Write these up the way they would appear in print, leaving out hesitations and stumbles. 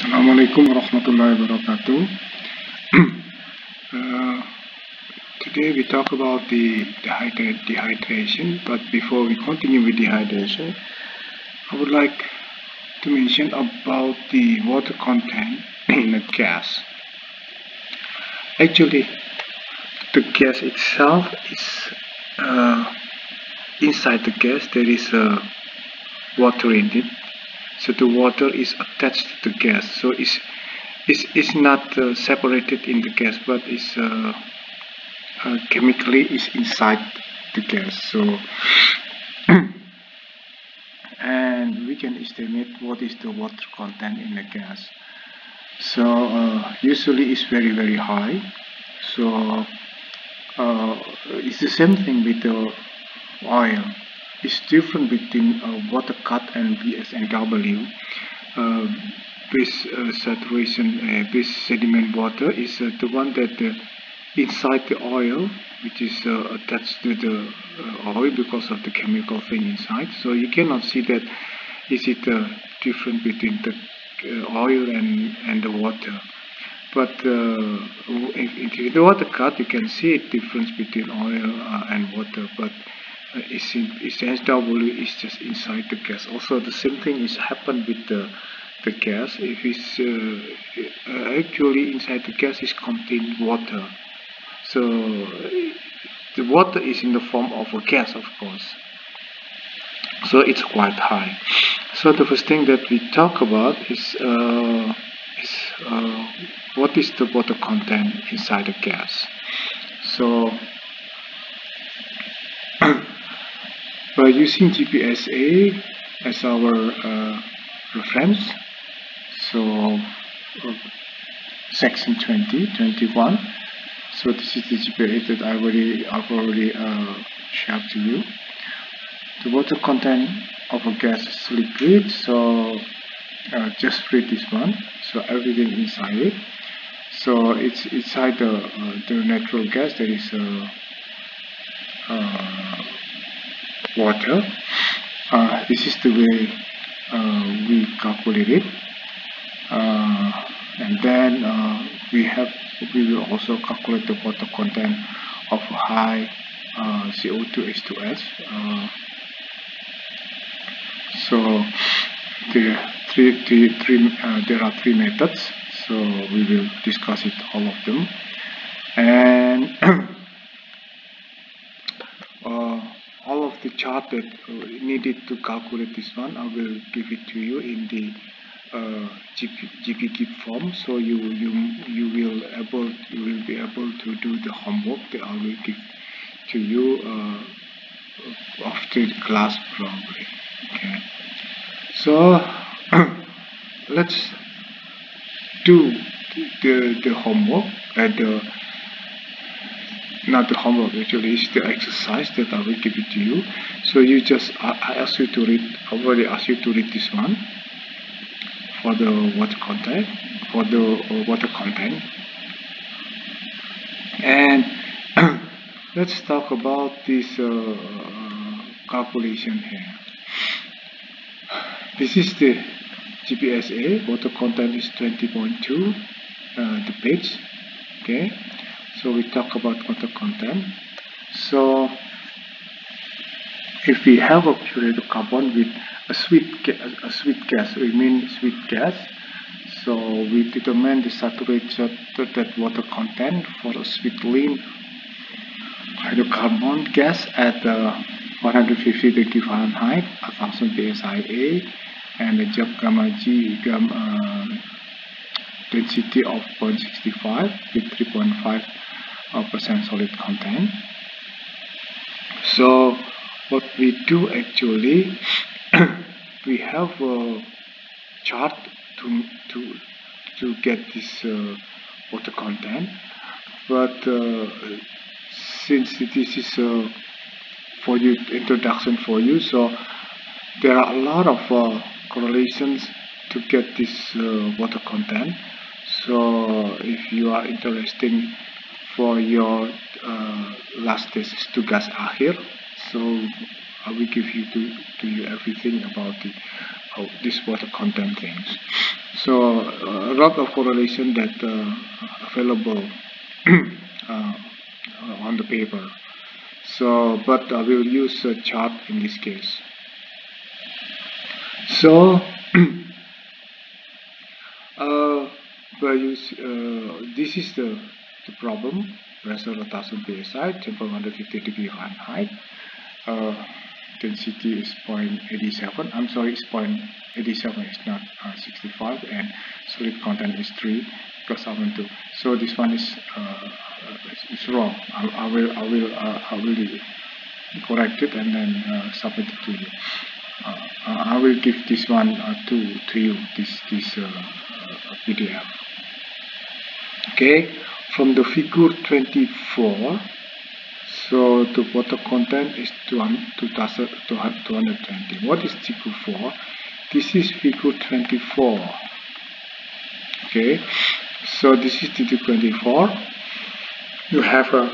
Assalamualaikum warahmatullahi wabarakatuh. Uh, Today we talk about the dehydration, but before we continue with dehydration, I would like to mention about the water content in a gas. Actually, the gas itself is inside the gas there is water in it, so the water is attached to the gas, so it's not separated in the gas, but it's chemically is inside the gas. So and we can estimate what is the water content in the gas. So usually it's very high. So it's the same thing with the oil. It's different between water cut and BSNW. Base saturation, base sediment water is the one that inside the oil, which is attached to the oil because of the chemical thing inside. So you cannot see that is it different between the oil and the water. But if the water cut, you can see a difference between oil and water. But SW is just inside the gas. Also, the same thing is happened with the gas. If it's actually inside the gas is contain water, so the water is in the form of a gas, of course. So it's quite high. So the first thing that we talk about is what is the water content inside the gas. So by using GPSA as our reference, so section 2021. So this is the GPA that I've already shared to you. The water content of a gas is liquid, so just read this one. So everything inside it. So it's inside the natural gas. There is water. This is the way we calculate it, and then we will also calculate the water content of a high CO2H2S. So there are three methods. So we will discuss it, all of them, and all of the chart that needed to calculate this one, I will give it to you in the GPGIF form. So you will be able to do the homework that I will give to you after the class probably. Okay. So let's do the homework and not the homework, actually it's the exercise that I will give it to you. So you just I asked you to read. I already asked you to read this one for the water content, and let's talk about this calculation here. This is the GPSA. Water content is 20.2, the page. Okay, so we talk about water content. So if we have a pure carbon with a sweet gas, we mean sweet gas. So we determine the saturated water content for a sweet lean hydrocarbon gas at 150 degree Fahrenheit, 1000 psia, and the Job gamma G density of 0.65 with 3.5% solid content. So what we do actually, we have a chart to get this water content, but since this is for you introduction for you, so there are a lot of correlations to get this water content. So if you are interested for your last test tugas akhir, so I will give you to you everything about the this water content things. So a lot of correlation that available on the paper. So, but I will use a chart in this case. So, this is the problem. Pressure, rotation, psi, temperature 150 degree Fahrenheit. Density is 0.87. I'm sorry, it's 0.87. It's not 65, and solid content is 3 plus 7.2. So this one is wrong. I will correct it and then submit it to you. I will give this one to you, this PDF. Okay, from the figure 24, so the water content is 220. What is figure 4? This is figure 24. Okay, so this is figure 24. You have a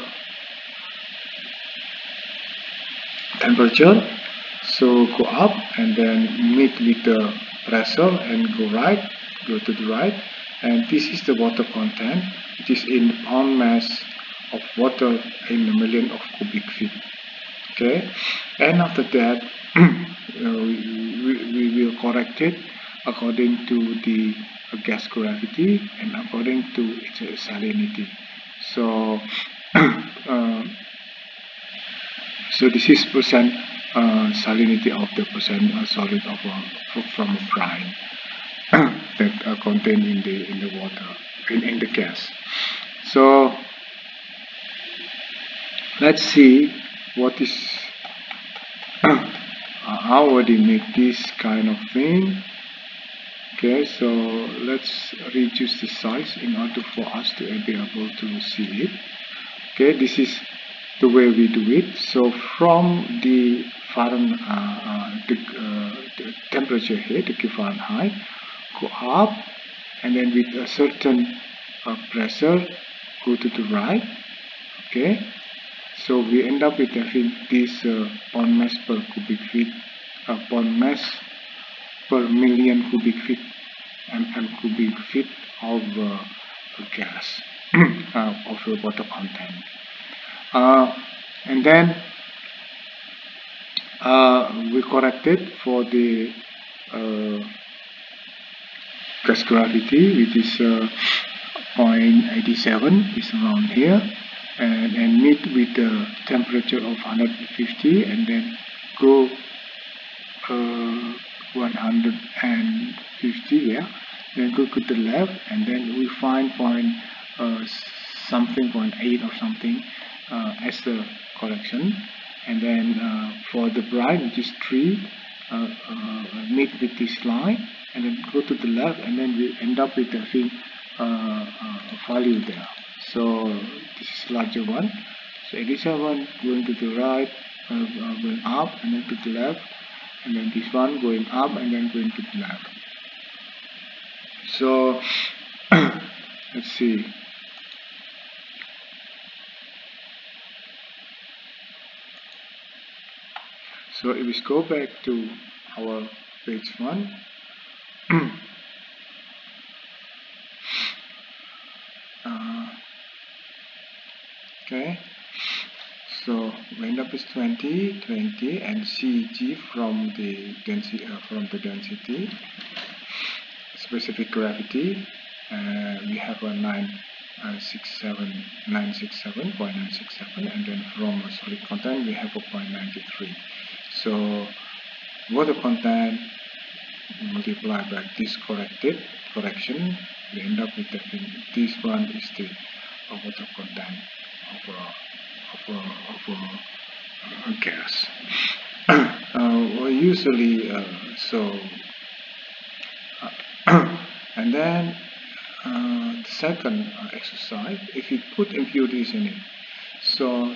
temperature, so go up and then meet with the pressure and go to the right, and this is the water content. It is in pound mass of water in a million of cubic feet. Okay, and after that we will correct it according to the gas gravity and according to its salinity. So so this is percent salinity of the percent solid of from a brine that are contained in the water, in the gas. So let's see what is how they make this kind of thing. Okay, so let's reduce the size in order for us to be able to see it. Okay, this is the way we do it. So from the the temperature here, the Fahrenheit, go up, and then with a certain pressure, go to the right. Okay, so we end up with having this pound mass per cubic feet, pound mass per million cubic feet, cubic feet of gas of the water content. And then we corrected for the gas gravity, which is 0.87, is around here, and meet with the temperature of 150, and then go 150, yeah, then go to the left, and then we find something 0.8 or something as the correction, and then for the brine, which is 3, meet with this line, and then go to the left, and then we end up with the value there. So this is larger one. So 87 going to the right, going up, and then to the left, and then this one going up and then going to the left. So let's see. So if we go back to our page 1, okay, so we end up is 20, and CG from the density, specific gravity, we have a 967.967, and then from a solid content we have a 0.93. So water content multiplied by this correction, we end up with this one is the water content of a gas. Usually, and then the second exercise, if you put impurities in it, so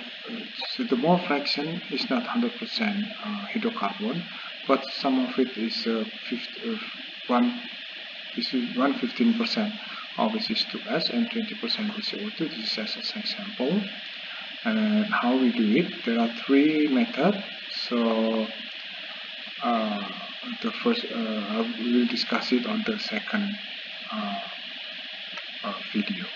the mole fraction is not 100% hydrocarbon, but some of it is 115% of it is 2S and 20% is CO2. This is as an example. And how we do it, there are 3 methods. So the first. We will discuss it on the second video.